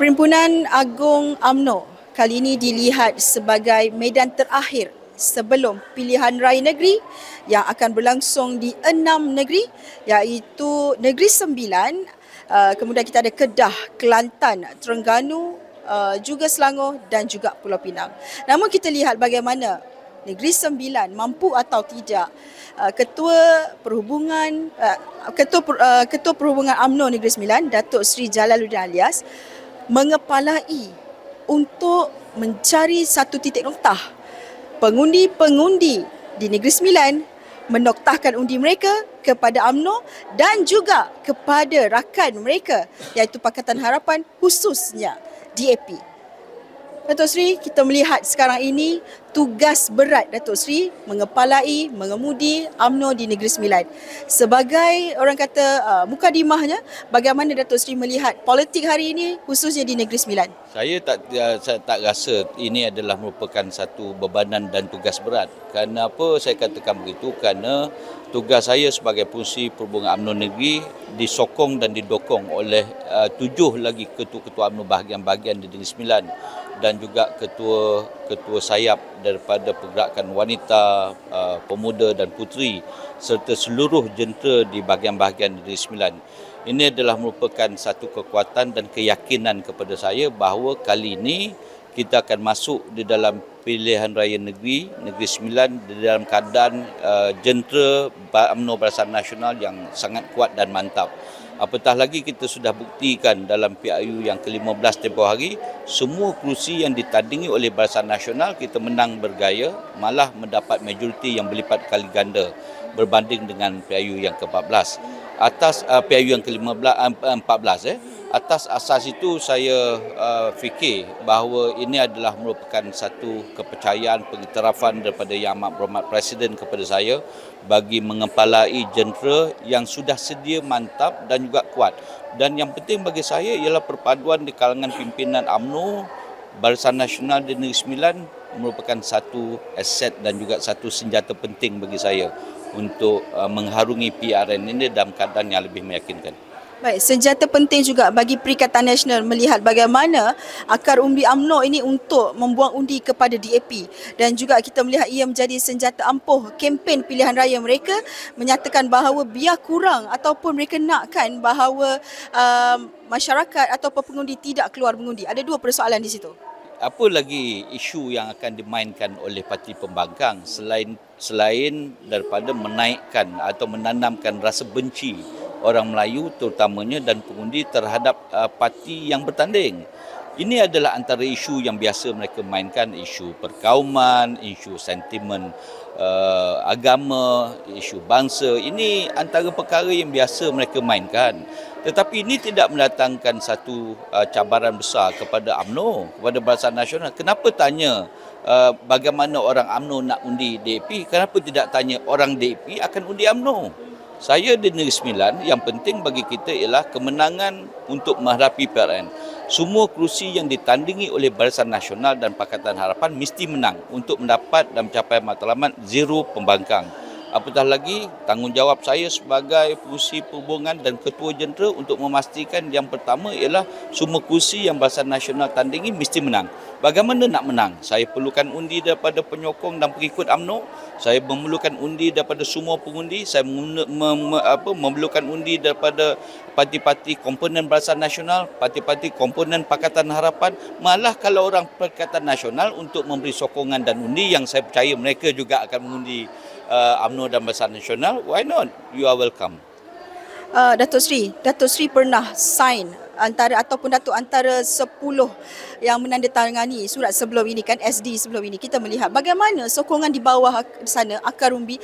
Perhimpunan Agung UMNO kali ini dilihat sebagai medan terakhir sebelum pilihan raya negeri yang akan berlangsung di 6 negeri, iaitu Negeri Sembilan, kemudian kita ada Kedah, Kelantan, Terengganu, juga Selangor dan juga Pulau Pinang. Namun kita lihat bagaimana Negeri Sembilan mampu atau tidak Ketua Perhubungan UMNO Negeri Sembilan, Datuk Seri Jalaluddin Alias, mengepalai untuk mencari satu titik noktah. Pengundi-pengundi di Negeri Sembilan menoktahkan undi mereka kepada UMNO dan juga kepada rakan mereka, iaitu Pakatan Harapan, khususnya DAP. Datuk Seri, kita melihat sekarang ini tugas berat Datuk Seri mengepalai, mengemudi UMNO di Negeri Sembilan. Sebagai orang kata mukadimahnya, bagaimana Datuk Seri melihat politik hari ini khususnya di Negeri Sembilan? Saya tak rasa ini adalah merupakan satu bebanan dan tugas berat. Kerana apa saya katakan begitu? Kerana tugas saya sebagai Pengerusi Perhubungan UMNO Negeri disokong dan didokong oleh 7 lagi ketua-ketua UMNO bahagian-bahagian di Negeri Sembilan dan juga ketua sayap daripada pergerakan wanita, pemuda dan puteri serta seluruh jentera di bahagian-bahagian Negeri Sembilan. Ini adalah merupakan satu kekuatan dan keyakinan kepada saya bahawa kali ini kita akan masuk di dalam pilihan raya negeri Sembilan di dalam keadaan jentera UMNO Barisan Nasional yang sangat kuat dan mantap. Apatah lagi kita sudah buktikan dalam PRU yang ke-15 tempoh hari, semua kerusi yang ditandingi oleh Barisan Nasional kita menang bergaya, malah mendapat majoriti yang berlipat kali ganda berbanding dengan PRU yang ke-14. Atas PRU yang ke-14, atas asas itu saya fikir bahawa ini adalah merupakan satu kepercayaan, pengiktirafan daripada Yang Amat Berhormat Presiden kepada saya bagi mengepalai jentera yang sudah sedia mantap dan juga kuat. Dan yang penting bagi saya ialah perpaduan di kalangan pimpinan UMNO, Barisan Nasional di Negeri Sembilan merupakan satu aset dan juga satu senjata penting bagi saya untuk mengharungi PRN ini dalam keadaan yang lebih meyakinkan. Baik, senjata penting juga bagi Perikatan Nasional melihat bagaimana akar umbi UMNO ini untuk membuang undi kepada DAP, dan juga kita melihat ia menjadi senjata ampuh kempen pilihan raya mereka, menyatakan bahawa biar kurang ataupun mereka nakkan bahawa masyarakat atau pengundi tidak keluar mengundi. Ada dua persoalan di situ. Apa lagi isu yang akan dimainkan oleh parti pembangkang selain daripada menaikkan atau menanamkan rasa benci orang Melayu terutamanya dan pengundi terhadap parti yang bertanding. Ini adalah antara isu yang biasa mereka mainkan, isu perkauman, isu sentimen agama, isu bangsa. Ini antara perkara yang biasa mereka mainkan. Tetapi ini tidak mendatangkan satu cabaran besar kepada UMNO, kepada Barisan Nasional. Kenapa tanya bagaimana orang UMNO nak undi DAP? Kenapa tidak tanya orang DAP akan undi UMNO? Saya di Negeri Sembilan, yang penting bagi kita ialah kemenangan untuk menghadapi PRN. Semua kerusi yang ditandingi oleh Barisan Nasional dan Pakatan Harapan mesti menang untuk mendapat dan mencapai matlamat zero pembangkang. Apatah lagi, tanggungjawab saya sebagai Pengerusi Perhubungan dan Ketua Jentera untuk memastikan yang pertama ialah semua kerusi yang Barisan Nasional tandingi mesti menang. Bagaimana nak menang? Saya perlukan undi daripada penyokong dan pengikut UMNO. Saya memerlukan undi daripada semua pengundi. Saya memerlukan undi daripada parti-parti komponen Barisan Nasional, parti-parti komponen Pakatan Harapan. Malah kalau orang Pakatan Nasional untuk memberi sokongan dan undi yang saya percaya mereka juga akan mengundi UMNO dan Barisan Nasional, why not? You are welcome. Datuk Seri pernah sign antara 10 yang menandatangani surat sebelum ini kan, SD sebelum ini. Kita melihat bagaimana sokongan di bawah sana, akar umbi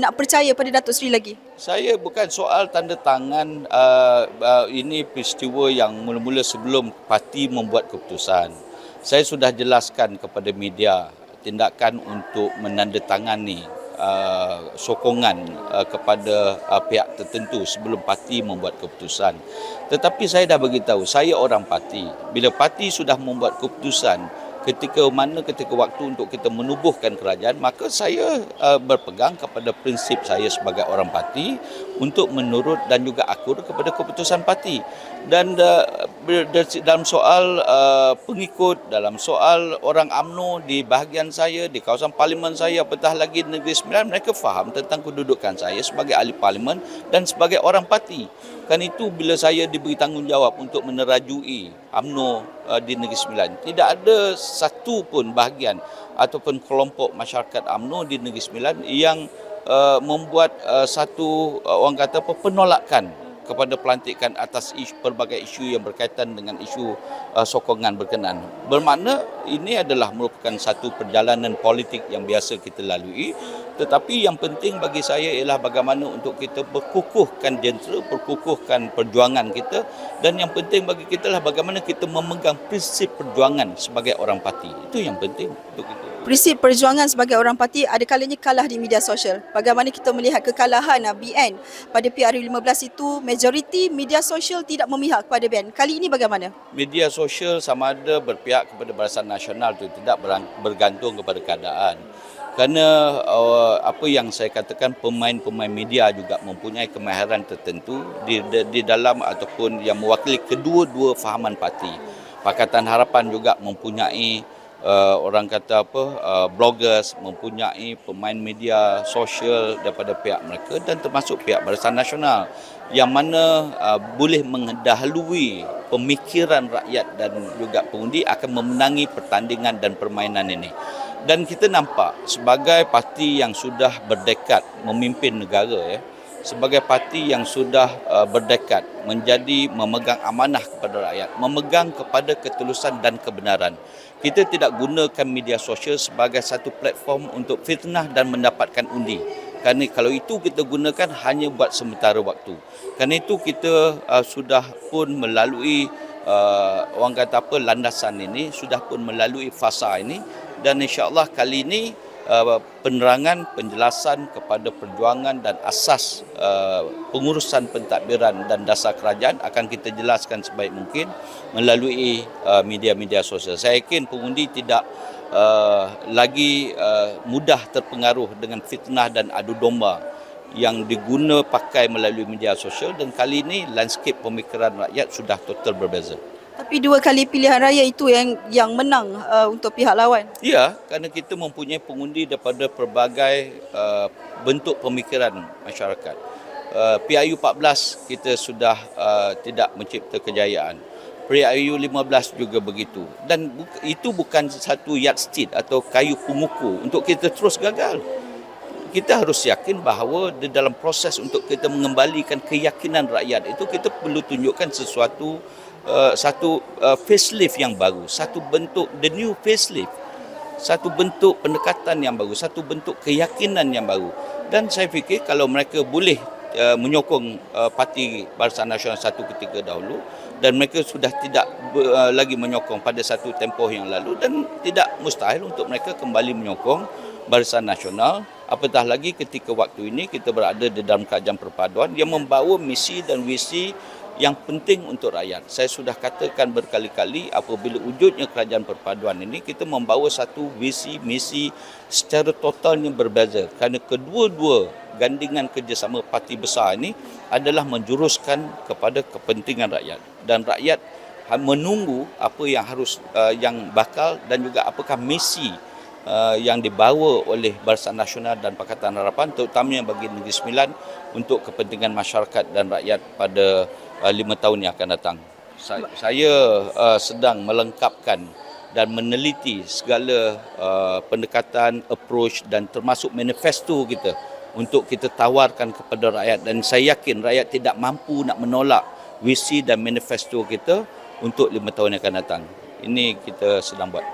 nak percaya pada Datuk Seri lagi. Saya bukan soal tanda tangan, ini peristiwa yang mula-mula sebelum parti membuat keputusan. Saya sudah jelaskan kepada media tindakan untuk menandatangani sokongan kepada pihak tertentu sebelum parti membuat keputusan. Tetapi saya dah beritahu, saya orang parti. Bila parti sudah membuat keputusan, ketika waktu untuk kita menubuhkan kerajaan, maka saya berpegang kepada prinsip saya sebagai orang parti untuk menurut dan juga akur kepada keputusan parti. Dan dalam soal pengikut, dalam soal orang UMNO di bahagian saya, di kawasan parlimen saya, apatah lagi Negeri Sembilan, mereka faham tentang kedudukan saya sebagai ahli parlimen dan sebagai orang parti. Kan itu bila saya diberi tanggungjawab untuk menerajui UMNO di Negeri Sembilan, tidak ada satu pun bahagian ataupun kelompok masyarakat UMNO di Negeri Sembilan yang membuat satu orang kata penolakan kepada pelantikan atas pelbagai isu yang berkaitan dengan isu sokongan berkenaan. Bermakna ini adalah merupakan satu perjalanan politik yang biasa kita lalui, tetapi yang penting bagi saya ialah bagaimana untuk kita berkukuhkan jentera, berkukuhkan perjuangan kita, dan yang penting bagi kita adalah bagaimana kita memegang prinsip perjuangan sebagai orang parti. Itu yang penting untuk kita. Prinsip perjuangan sebagai orang parti ada kalanya kalah di media sosial. Bagaimana kita melihat kekalahan BN pada PRU15 itu, majoriti media sosial tidak memihak kepada BN. Kali ini bagaimana? Media sosial sama ada berpihak kepada Barisan Nasional itu tidak bergantung kepada keadaan. Kerana apa yang saya katakan, pemain-pemain media juga mempunyai kemahiran tertentu di dalam ataupun yang mewakili kedua-dua fahaman parti. Pakatan Harapan juga mempunyai orang kata bloggers, mempunyai pemain media sosial daripada pihak mereka dan termasuk pihak Barisan Nasional yang mana boleh mendahului pemikiran rakyat dan juga pengundi akan memenangi pertandingan dan permainan ini. Dan kita nampak sebagai parti yang sudah berdekat memimpin negara, sebagai parti yang sudah berdekat memegang amanah kepada rakyat, memegang kepada ketulusan dan kebenaran. Kita tidak gunakan media sosial sebagai satu platform untuk fitnah dan mendapatkan undi. Kerana kalau itu kita gunakan hanya buat sementara waktu. Kerana itu kita sudah pun melalui orang kata landasan ini, sudah pun melalui fasa ini, dan insya-Allah kali ini penerangan, penjelasan kepada perjuangan dan asas pengurusan pentadbiran dan dasar kerajaan akan kita jelaskan sebaik mungkin melalui media-media sosial. Saya yakin pengundi tidak lagi mudah terpengaruh dengan fitnah dan adu domba yang diguna pakai melalui media sosial, dan kali ini landscape pemikiran rakyat sudah total berbeza. Tapi 2 kali pilihan raya itu yang menang untuk pihak lawan. Ya, kerana kita mempunyai pengundi daripada pelbagai bentuk pemikiran masyarakat. PRU 14 kita sudah tidak mencipta kejayaan. PRU 15 juga begitu. Dan itu bukan satu yardstick atau kayu pengukur untuk kita terus gagal. Kita harus yakin bahawa di dalam proses untuk kita mengembalikan keyakinan rakyat itu, kita perlu tunjukkan satu facelift yang baru, satu bentuk the new facelift, satu bentuk pendekatan yang baru, satu bentuk keyakinan yang baru. Dan saya fikir kalau mereka boleh menyokong parti Barisan Nasional satu ketika dahulu, dan mereka sudah tidak lagi menyokong pada satu tempoh yang lalu, dan tidak mustahil untuk mereka kembali menyokong Barisan Nasional, apatah lagi ketika waktu ini kita berada di dalam kerajaan perpaduan yang membawa misi dan visi yang penting untuk rakyat. Saya sudah katakan berkali-kali, apabila wujudnya kerajaan perpaduan ini, kita membawa satu visi misi secara totalnya berbeza, kerana kedua-dua gandingan kerjasama parti besar ini adalah menjuruskan kepada kepentingan rakyat, dan rakyat menunggu apa yang yang bakal dan juga apakah misi yang dibawa oleh Barisan Nasional dan Pakatan Harapan, terutamanya bagi Negeri Sembilan untuk kepentingan masyarakat dan rakyat pada 5 tahun yang akan datang. Saya sedang melengkapkan dan meneliti segala pendekatan, approach dan termasuk manifesto kita untuk kita tawarkan kepada rakyat, dan saya yakin rakyat tidak mampu nak menolak visi dan manifesto kita untuk 5 tahun yang akan datang. Ini kita sedang buat.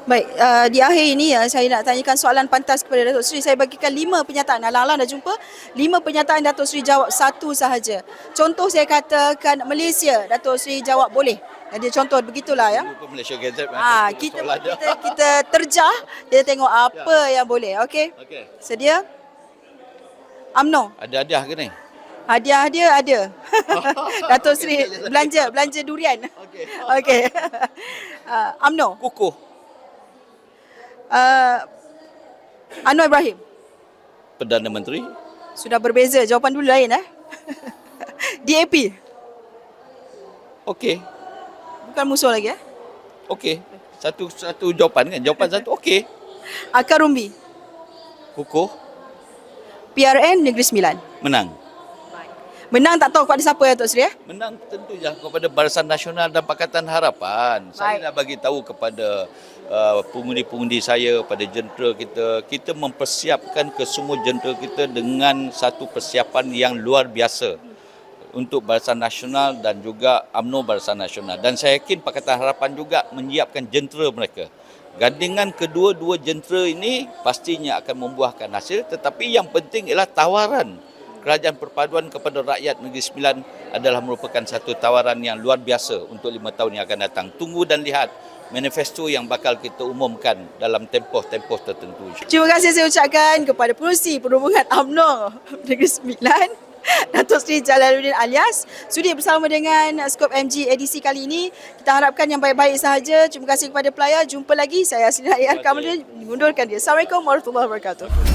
Baik, di akhir ini saya nak tanyakan soalan pantas kepada Datuk Seri. Saya bagikan 5 penyataan. Alang-alang dah jumpa 5 penyataan, Datuk Seri jawab 1 sahaja. Contoh saya katakan Malaysia, Datuk Seri jawab boleh. Jadi contoh begitulah ya. Malaysia Gazette. Kita terjah, kita tengok apa yang boleh. Okey. Sedia? UMNO. Ada hadiah ke ni? Hadiah dia ada. Datuk Seri belanja durian. Okey. UMNO. Kukuh. Anwar Ibrahim. Perdana Menteri. Sudah berbeza, jawapan dulu lain DAP. Okey. Bukan musuh lagi Okey. Satu jawapan kan? Jawapan satu okey. Akar Rumbi. Kukuh. PRN Negeri Sembilan. Menang. Menang tak tahu kepada siapa Datuk Seri Menang tentu je kepada Barisan Nasional dan Pakatan Harapan. Saya dah bagi tahu kepada pengundi-pengundi saya, pada jentera kita mempersiapkan ke semua jentera kita dengan satu persiapan yang luar biasa untuk Barisan Nasional dan juga UMNO Barisan Nasional. Dan saya yakin Pakatan Harapan juga menyiapkan jentera mereka. Gandingan kedua-dua jentera ini pastinya akan membuahkan hasil, tetapi yang penting ialah tawaran Kerajaan Perpaduan kepada rakyat Negeri Sembilan adalah merupakan satu tawaran yang luar biasa untuk 5 tahun yang akan datang. Tunggu dan lihat manifesto yang bakal kita umumkan dalam tempoh-tempoh tertentu. Terima kasih saya ucapkan kepada Pengerusi Perhubungan UMNO Negeri Sembilan, Datuk Seri Jalaluddin Alias, sudi bersama dengan Skop MG edisi kali ini. Kita harapkan yang baik-baik sahaja. Terima kasih kepada pelayar. Jumpa lagi. Saya Asli Hayat Kamaludin mengundurkan diri. Assalamualaikum warahmatullahi wabarakatuh.